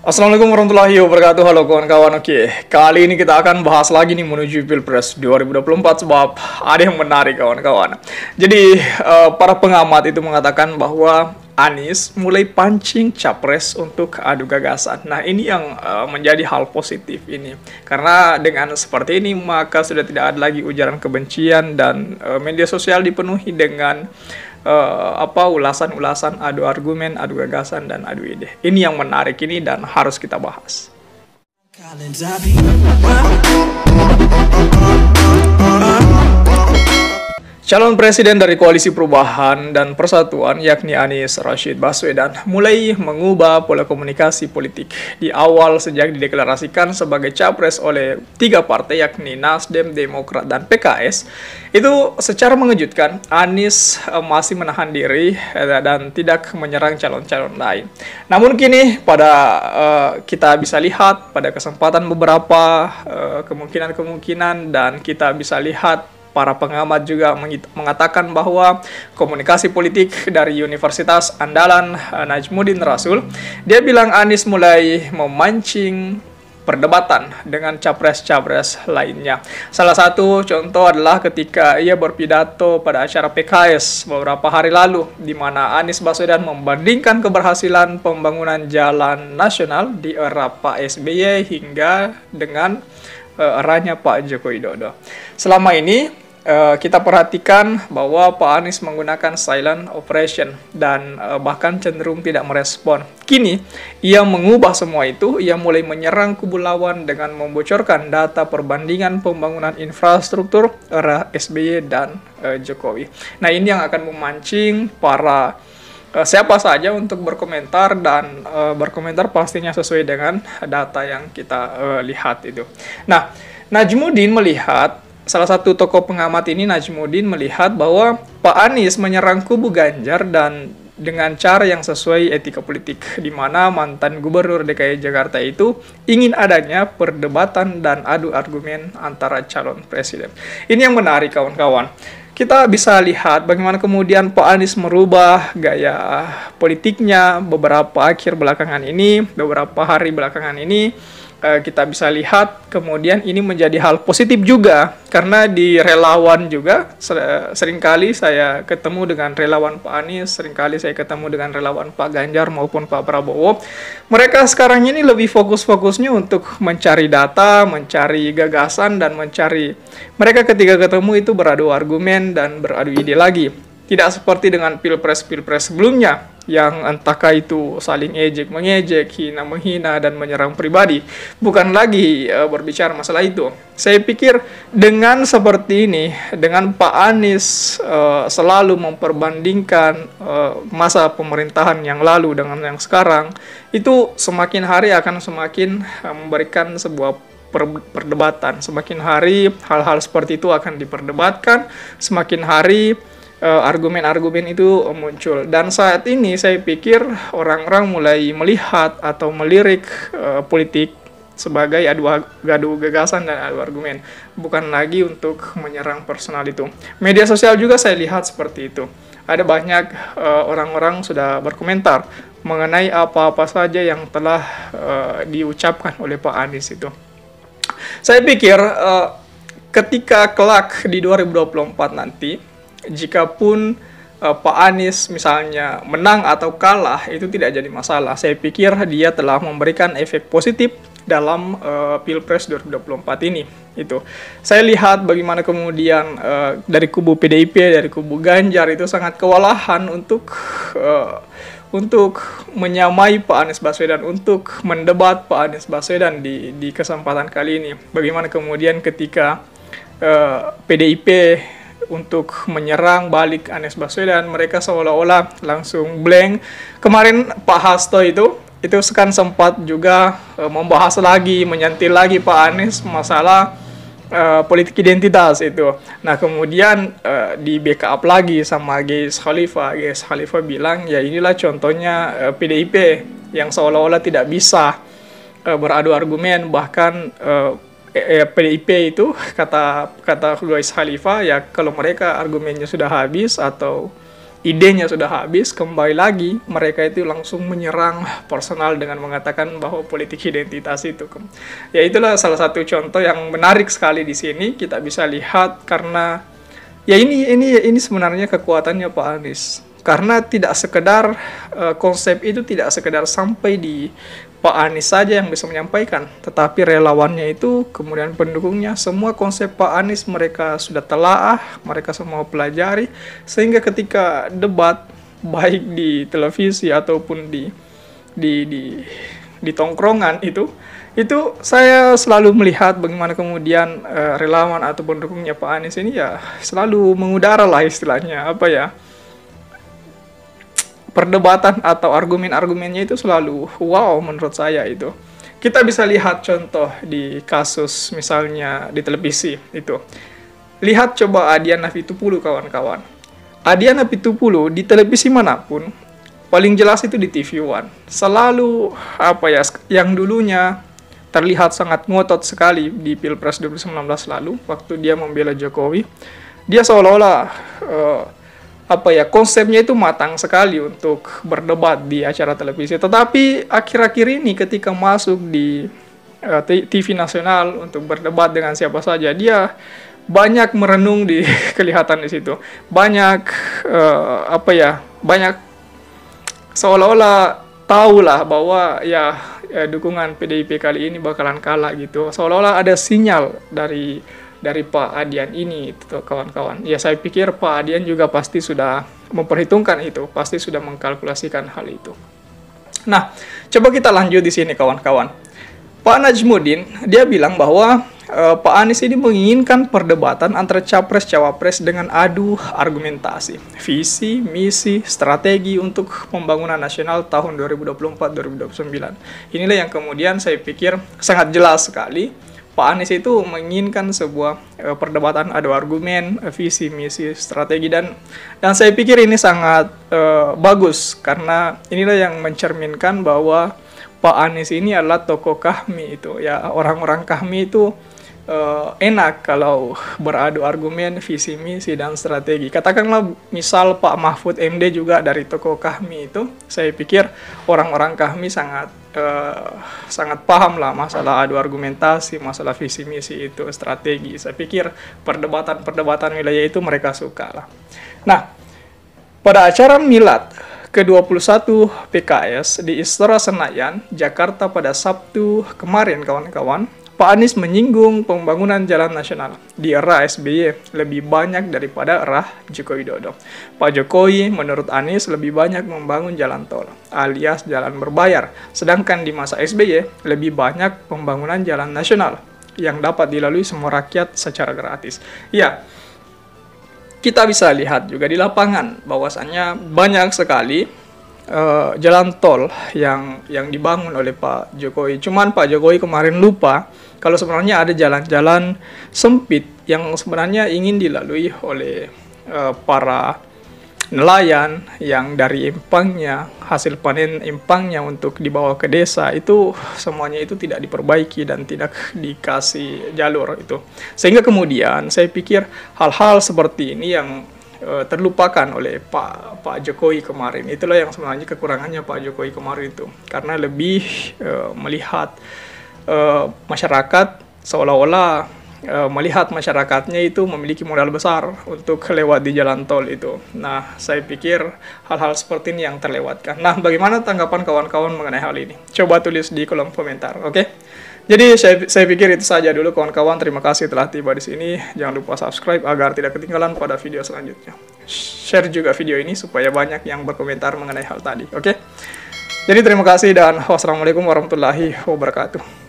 Assalamualaikum warahmatullahi wabarakatuh. Halo kawan-kawan. Oke, kali ini kita akan bahas lagi nih menuju Pilpres 2024 sebab ada yang menarik kawan-kawan. Jadi para pengamat itu mengatakan bahwa Anies mulai pancing capres untuk adu gagasan. Nah, ini yang menjadi hal positif ini. Karena dengan seperti ini maka sudah tidak ada lagi ujaran kebencian dan media sosial dipenuhi dengan ulasan-ulasan, adu argumen, adu gagasan, dan adu ide. Ini yang menarik ini dan harus kita bahas. Calon presiden dari Koalisi Perubahan dan Persatuan yakni Anies Rashid Baswedan mulai mengubah pola komunikasi politik. Di awal sejak dideklarasikan sebagai capres oleh tiga partai yakni Nasdem, Demokrat, dan PKS, itu secara mengejutkan Anies masih menahan diri dan tidak menyerang calon-calon lain. Namun kini kita bisa lihat pada kesempatan beberapa kemungkinan dan kita bisa lihat para pengamat juga mengatakan bahwa komunikasi politik dari Universitas Andalan Najmuddin Rasul, dia bilang Anies mulai memancing perdebatan dengan capres-capres lainnya. Salah satu contoh adalah ketika ia berpidato pada acara PKS beberapa hari lalu, di mana Anies Baswedan membandingkan keberhasilan pembangunan jalan nasional di era Pak SBY hingga dengan eranya Pak Joko Widodo. Selama ini kita perhatikan bahwa Pak Anies menggunakan silent operation dan bahkan cenderung tidak merespon. Kini, ia mengubah semua itu, ia mulai menyerang kubu lawan dengan membocorkan data perbandingan pembangunan infrastruktur era SBY dan Jokowi. Nah, ini yang akan memancing para siapa saja untuk berkomentar dan berkomentar pastinya sesuai dengan data yang kita lihat itu. Nah, Najmuddin melihat, salah satu tokoh pengamat ini, Najmuddin, melihat bahwa Pak Anies menyerang kubu Ganjar dan dengan cara yang sesuai etika politik, di mana mantan gubernur DKI Jakarta itu ingin adanya perdebatan dan adu argumen antara calon presiden. Ini yang menarik kawan-kawan. Kita bisa lihat bagaimana kemudian Pak Anies merubah gaya politiknya beberapa hari belakangan ini. Kita bisa lihat kemudian ini menjadi hal positif juga karena di relawan juga seringkali saya ketemu dengan relawan Pak Anies, seringkali saya ketemu dengan relawan Pak Ganjar maupun Pak Prabowo. Mereka sekarang ini lebih fokusnya untuk mencari data, mencari gagasan, dan mereka ketika ketemu itu beradu argumen dan beradu ide lagi. Tidak seperti dengan pilpres sebelumnya yang entahkah itu saling ejek-mengejek, hina-menghina, dan menyerang pribadi. Bukan lagi berbicara masalah itu. Saya pikir dengan seperti ini, dengan Pak Anies selalu memperbandingkan masa pemerintahan yang lalu dengan yang sekarang, itu semakin hari akan semakin memberikan sebuah perdebatan. Semakin hari hal-hal seperti itu akan diperdebatkan, semakin hari argumen-argumen itu muncul. Dan saat ini saya pikir orang-orang mulai melihat atau melirik politik sebagai adu gagasan dan adu argumen, bukan lagi untuk menyerang personal itu. Media sosial juga saya lihat seperti itu. Ada banyak orang-orang sudah berkomentar mengenai apa-apa saja yang telah diucapkan oleh Pak Anies itu. Saya pikir ketika kelak di 2024 nanti, jikapun Pak Anies misalnya menang atau kalah, itu tidak jadi masalah. Saya pikir dia telah memberikan efek positif dalam Pilpres 2024 ini. Itu saya lihat bagaimana kemudian dari kubu PDIP, dari kubu Ganjar itu sangat kewalahan untuk menyamai Pak Anies Baswedan, untuk mendebat Pak Anies Baswedan di kesempatan kali ini. Bagaimana kemudian ketika PDIP untuk menyerang balik Anies Baswedan, mereka seolah-olah langsung blank. Kemarin Pak Hasto itu kan sempat juga membahas lagi, menyentil lagi Pak Anies masalah politik identitas itu. Nah, kemudian di backup lagi sama Gais Khalifa. Gais Khalifa bilang, ya inilah contohnya PDIP yang seolah-olah tidak bisa beradu argumen, bahkan PDIP itu kata Gais Khalifa, ya kalau mereka argumennya sudah habis atau idenya sudah habis, kembali lagi mereka itu langsung menyerang personal dengan mengatakan bahwa politik identitas itu. Ya itulah salah satu contoh yang menarik sekali di sini kita bisa lihat, karena ya ini sebenarnya kekuatannya Pak Anies. Karena tidak sekedar konsep itu tidak sekedar sampai di Pak Anies saja yang bisa menyampaikan, tetapi relawannya itu, kemudian pendukungnya, semua konsep Pak Anies mereka sudah telaah, mereka semua pelajari, sehingga ketika debat baik di televisi ataupun di tongkrongan itu saya selalu melihat bagaimana kemudian relawan atau pendukungnya Pak Anies ini ya selalu mengudara lah istilahnya, apa ya, perdebatan atau argumen-argumennya itu selalu wow menurut saya itu. Kita bisa lihat contoh di kasus misalnya di televisi itu. Lihat coba Adian Apitupulu kawan-kawan. Adian Apitupulu di televisi manapun, paling jelas itu di TV One. Selalu apa ya, yang dulunya terlihat sangat ngotot sekali di Pilpres 2019 lalu waktu dia membela Jokowi. Dia seolah-olah apa ya, konsepnya itu matang sekali untuk berdebat di acara televisi. Tetapi akhir-akhir ini ketika masuk di TV nasional untuk berdebat dengan siapa saja, dia banyak merenung di kelihatan di situ. Banyak apa ya, banyak seolah-olah tahulah bahwa ya dukungan PDIP kali ini bakalan kalah gitu. Seolah-olah ada sinyal dari Pak Adian ini, itu kawan-kawan. Ya saya pikir Pak Adian juga pasti sudah memperhitungkan itu, pasti sudah mengkalkulasikan hal itu. Nah, coba kita lanjut di sini kawan-kawan. Pak Najmuddin dia bilang bahwa Pak Anies ini menginginkan perdebatan antara capres-cawapres dengan adu argumentasi, visi, misi, strategi untuk pembangunan nasional tahun 2024-2029. Inilah yang kemudian saya pikir sangat jelas sekali Pak Anies itu menginginkan sebuah perdebatan adu argumen, visi, misi, strategi, dan saya pikir ini sangat bagus, karena inilah yang mencerminkan bahwa Pak Anies ini adalah tokoh kami itu, ya orang-orang kami itu enak kalau beradu argumen, visi, misi, dan strategi. Katakanlah misal Pak Mahfud MD juga dari tokoh kami itu, saya pikir orang-orang kami sangat paham lah masalah adu argumentasi, masalah visi, misi itu, strategi. Saya pikir perdebatan wilayah itu mereka suka lah. Nah, pada acara milad ke-21 PKS di Istora Senayan, Jakarta pada Sabtu kemarin kawan-kawan, Pak Anies menyinggung pembangunan jalan nasional di era SBY lebih banyak daripada era Joko Widodo. Pak Jokowi menurut Anies lebih banyak membangun jalan tol alias jalan berbayar, sedangkan di masa SBY lebih banyak pembangunan jalan nasional yang dapat dilalui semua rakyat secara gratis. Ya, kita bisa lihat juga di lapangan bahwasannya banyak sekali jalan tol yang dibangun oleh Pak Jokowi. Cuman Pak Jokowi kemarin lupa kalau sebenarnya ada jalan-jalan sempit yang sebenarnya ingin dilalui oleh para nelayan yang dari empangnya, hasil panen empangnya untuk dibawa ke desa, itu semuanya itu tidak diperbaiki dan tidak dikasih jalur itu. Sehingga kemudian saya pikir hal-hal seperti ini yang terlupakan oleh Pak Jokowi kemarin. Itulah yang sebenarnya kekurangannya Pak Jokowi kemarin itu, karena lebih melihat masyarakat seolah-olah melihat masyarakatnya itu memiliki modal besar untuk lewat di jalan tol itu. Nah, saya pikir hal-hal seperti ini yang terlewatkan. Nah, bagaimana tanggapan kawan-kawan mengenai hal ini? Coba tulis di kolom komentar, oke? Jadi saya pikir itu saja dulu kawan-kawan. Terima kasih telah tiba di sini. Jangan lupa subscribe agar tidak ketinggalan pada video selanjutnya. Share juga video ini supaya banyak yang berkomentar mengenai hal tadi, oke? Jadi terima kasih dan wassalamualaikum warahmatullahi wabarakatuh.